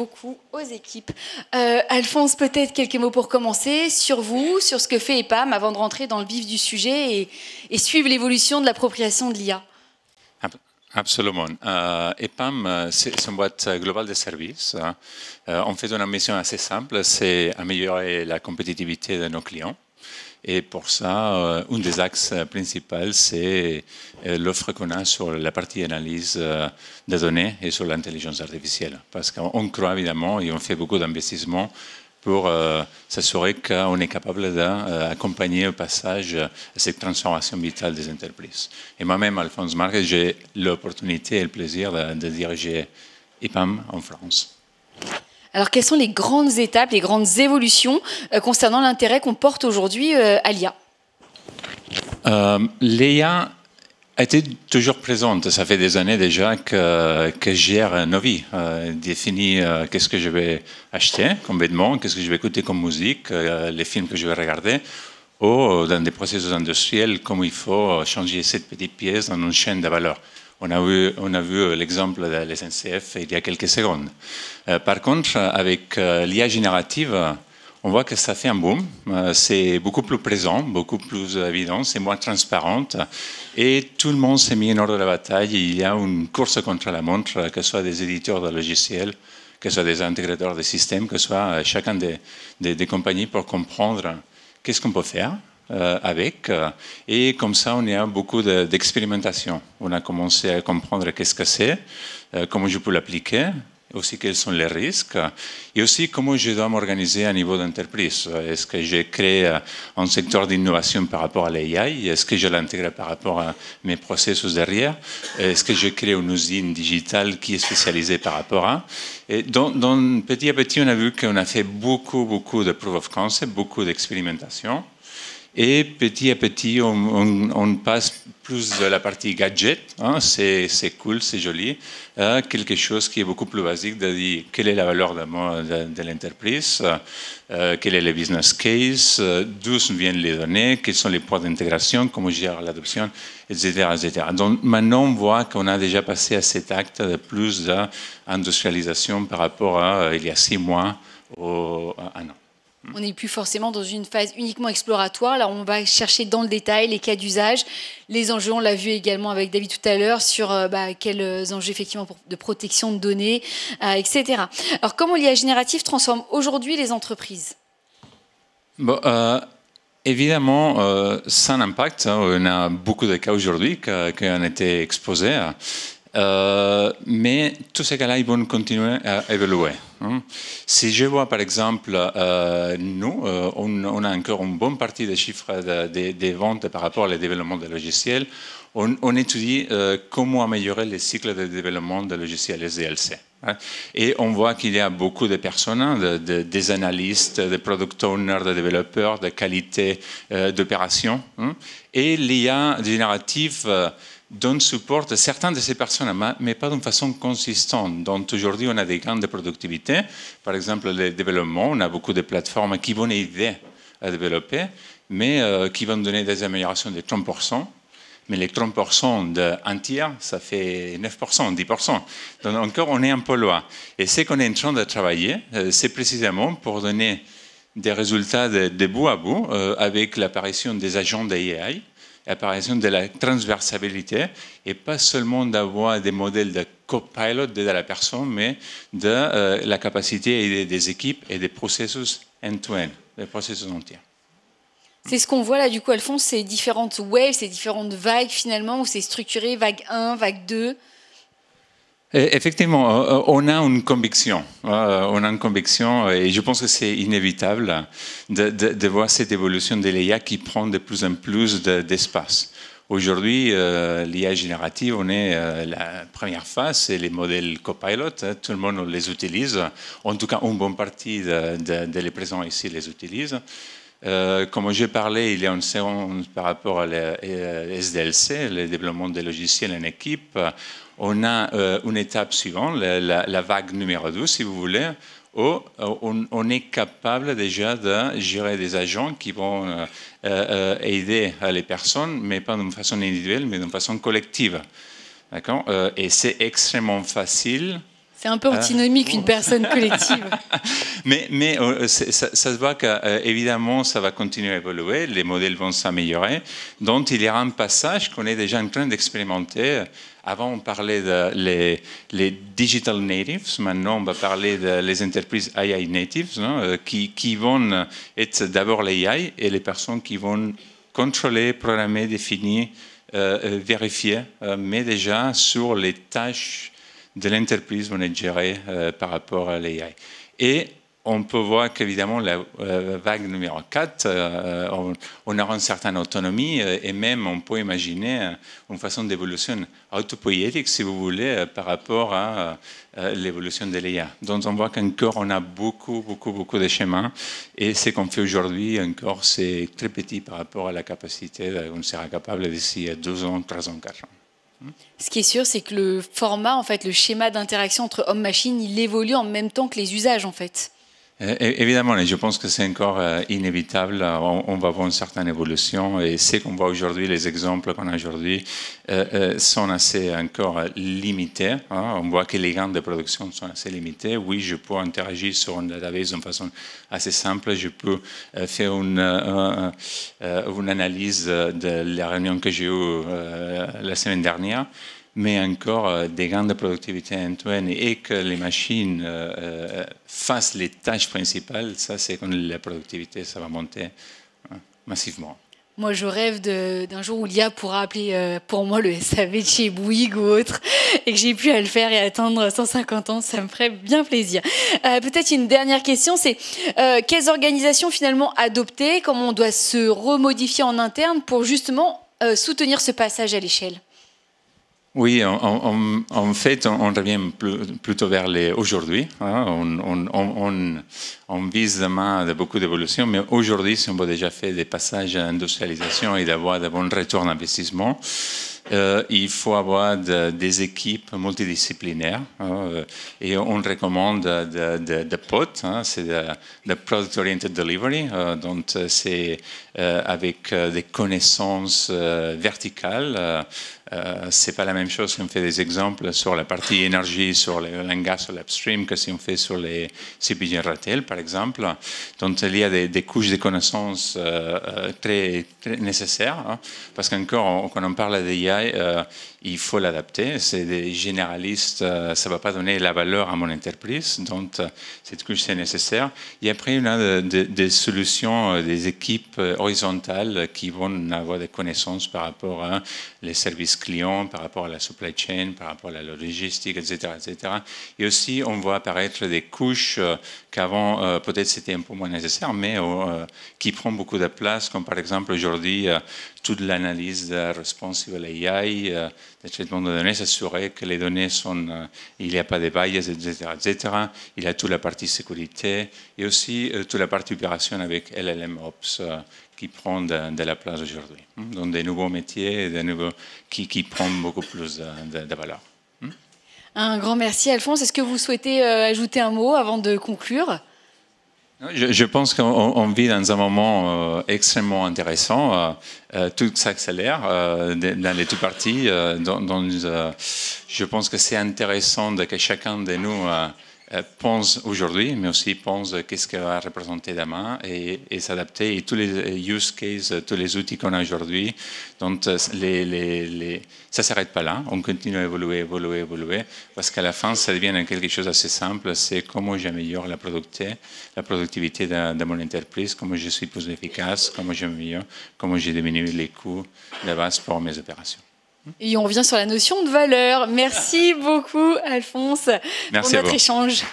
beaucoup aux équipes. Alphonse, peut-être quelques mots pour commencer sur vous, sur ce que fait EPAM avant de rentrer dans le vif du sujet et suivre l'évolution de l'appropriation de l'IA. Absolument. EPAM, c'est une boîte globale de services. On fait une mission assez simple, c'est améliorer la compétitivité de nos clients. Et pour ça, un des axes principaux, c'est l'offre qu'on a sur la partie analyse des données et sur l'intelligence artificielle. Parce qu'on croit évidemment et on fait beaucoup d'investissements pour s'assurer qu'on est capable d'accompagner au passage cette transformation vitale des entreprises. Et moi-même, Alphonse Marc, j'ai l'opportunité et le plaisir de diriger EPAM en France. Alors, quelles sont les grandes étapes, les grandes évolutions concernant l'intérêt qu'on porte aujourd'hui à l'IA? L'IA a été toujours présente. Ça fait des années déjà que je gère nos vies. Définit qu'est-ce que je vais acheter comme vêtements, qu'est-ce que je vais écouter comme musique, les films que je vais regarder, ou dans des processus industriels, comment il faut changer cette petite pièce dans une chaîne de valeur. On a vu l'exemple de la SNCF il y a quelques secondes. Par contre, avec l'IA générative, on voit que ça fait un boom. C'est beaucoup plus présent, beaucoup plus évident, c'est moins transparente. Et tout le monde s'est mis en ordre de la bataille. Il y a une course contre la montre, que ce soit des éditeurs de logiciels, que ce soit des intégrateurs de systèmes, que ce soit chacun des compagnies pour comprendre qu'est-ce qu'on peut faire avec. Et comme ça, on a beaucoup d'expérimentation. On a commencé à comprendre qu'est-ce que c'est, comment je peux l'appliquer, aussi quels sont les risques, et aussi comment je dois m'organiser à niveau d'entreprise. Est-ce que je crée un secteur d'innovation par rapport à l'AI? Est-ce que je l'intègre par rapport à mes processus derrière? Est-ce que je crée une usine digitale qui est spécialisée par rapport à? Et donc, petit à petit, on a vu qu'on a fait beaucoup de proof of concept, beaucoup d'expérimentation. Et petit à petit, on passe plus de la partie gadget, hein, c'est cool, c'est joli, à quelque chose qui est beaucoup plus basique, de dire quelle est la valeur de l'entreprise, quel est le business case, d'où viennent les données, quels sont les points d'intégration, comment gérer l'adoption, etc., etc. Donc maintenant, on voit qu'on a déjà passé à cet acte de plus d'industrialisation par rapport à il y a 6 mois ou à 1 an. On n'est plus forcément dans une phase uniquement exploratoire. Là, on va chercher dans le détail les cas d'usage, les enjeux. On l'a vu également avec David tout à l'heure sur quels enjeux effectivement de protection de données, etc. Alors, comment l'IA générative transforme aujourd'hui les entreprises? Bon, évidemment, sans impact. On a beaucoup de cas aujourd'hui qui ont été exposés. Mais tous ces cas-là, ils vont continuer à évoluer. Si je vois par exemple, nous, on a encore une bonne partie des chiffres des ventes par rapport au développement des logiciels. On étudie comment améliorer les cycles de développement des logiciels SDLC. Et on voit qu'il y a beaucoup de personnes, des analystes, des product owners, des développeurs, de qualité d'opération. Et l'IA générative donne support à certaines de ces personnes, mais pas d'une façon consistante. Donc aujourd'hui, on a des gains de productivité. Par exemple, le développement, on a beaucoup de plateformes qui vont aider à développer, mais qui vont donner des améliorations de 30%. Mais les 30% d'un tiers, ça fait 9%, 10%. Donc encore, on est un peu loin. Et ce qu'on est en train de travailler, c'est précisément pour donner des résultats de bout à bout avec l'apparition des agents d'AI, l'apparition de la transversabilité, et pas seulement d'avoir des modèles de copilot de la personne, mais de la capacité des équipes et des processus end-to-end, des processus entiers. C'est ce qu'on voit là, du coup, Alphonse, ces différentes waves, ces différentes vagues, finalement, où c'est structuré, vague 1, vague 2. Effectivement, on a une conviction. Et je pense que c'est inévitable de voir cette évolution de l'IA qui prend de plus en plus d'espace. Aujourd'hui, l'IA générative, on est la première phase, c'est les modèles Copilot, tout le monde les utilise. En tout cas, une bonne partie des présents ici les utilise. Comme j'ai parlé, il y a une séance par rapport à la SDLC, le développement des logiciels en équipe. On a une étape suivante, la vague numéro 2, si vous voulez, où on est capable déjà de gérer des agents qui vont aider les personnes, mais pas d'une façon individuelle, mais d'une façon collective. D'accord ? Et c'est extrêmement facile C'est un peu antinomique, une personne collective. Mais ça se voit qu'évidemment, ça va continuer à évoluer, les modèles vont s'améliorer. Donc, il y aura un passage qu'on est déjà en train d'expérimenter. Avant, on parlait les digital natives. Maintenant, on va parler des entreprises AI natives, hein, qui vont être d'abord les AI et les personnes qui vont contrôler, programmer, définir, vérifier, mais déjà sur les tâches de l'entreprise vont être gérées par rapport à l'AI. Et on peut voir qu'évidemment, la vague numéro 4, on aura une certaine autonomie et même on peut imaginer une façon d'évolution autopoïétique, si vous voulez, par rapport à l'évolution de l'IA. Donc on voit qu'encore on a beaucoup de chemins et ce qu'on fait aujourd'hui encore c'est très petit par rapport à la capacité qu'on sera capable d'ici 2 ans, 3 ans, 4 ans. Ce qui est sûr, c'est que le format, en fait, le schéma d'interaction entre homme-machine, il évolue en même temps que les usages, en fait. Évidemment, je pense que c'est encore inévitable. On va voir une certaine évolution et ce qu'on voit aujourd'hui, les exemples qu'on a aujourd'hui, sont assez encore limités. Hein. On voit que les gains de production sont assez limités. Oui, je peux interagir sur une database de façon assez simple. Je peux faire une analyse de la réunion que j'ai eue la semaine dernière. Mais encore des gains de productivité end-to-end et que les machines fassent les tâches principales, ça c'est quand la productivité, ça va monter massivement. Moi, je rêve d'un jour où l'IA pourra appeler pour moi le SAV de chez Bouygues ou autre et que j'ai pu à le faire et atteindre 150 ans, ça me ferait bien plaisir. Peut-être une dernière question, c'est quelles organisations finalement adopter, comment on doit se remodifier en interne pour justement soutenir ce passage à l'échelle? Oui, en fait, on revient plutôt vers aujourd'hui. Hein. On vise demain de beaucoup d'évolution, mais aujourd'hui, si on a déjà fait des passages à l'industrialisation et d'avoir de bons retours d'investissement, il faut avoir des équipes multidisciplinaires et on recommande de POT, hein, c'est de Product Oriented Delivery, donc c'est avec des connaissances verticales. C'est pas la même chose si on fait des exemples sur la partie énergie, sur le langage, sur l'upstream, que si on fait sur les CPG retail, par exemple. Donc il y a des couches de connaissances très nécessaires, hein, parce qu'encore, quand on parle d'AI, il faut l'adapter. C'est des généralistes, ça ne va pas donner la valeur à mon entreprise, donc cette couche c'est nécessaire. Et après, on a des solutions, des équipes horizontales qui vont avoir des connaissances par rapport à les services clients, par rapport à la supply chain, par rapport à la logistique, etc., etc. Et aussi, on voit apparaître des couches qu'avant, peut-être c'était un peu moins nécessaire, mais qui prennent beaucoup de place, comme par exemple aujourd'hui, toute l'analyse de responsive AI, le traitement de données, s'assurer que les données sont, il n'y a pas de bias, etc., etc. Il y a toute la partie sécurité et aussi toute la partie opération avec LLM Ops qui prend de la place aujourd'hui. Donc des nouveaux métiers, qui prennent beaucoup plus de valeur. Un grand merci, Alphonse. Est-ce que vous souhaitez ajouter un mot avant de conclure ? Je pense qu'on vit dans un moment extrêmement intéressant. Tout s'accélère dans les deux parties. Je pense que c'est intéressant que chacun de nous pense aujourd'hui, mais aussi pense qu'est-ce qu'elle va représenter demain et s'adapter. Et tous les use cases, tous les outils qu'on a aujourd'hui, donc ça ne s'arrête pas là. On continue à évoluer, parce qu'à la fin, ça devient quelque chose d'assez simple. C'est comment j'améliore la productivité de mon entreprise, comment je suis plus efficace, comment j'améliore, comment j'ai diminué les coûts de base pour mes opérations. Et on revient sur la notion de valeur. Merci beaucoup, Alphonse, Merci pour notre échange.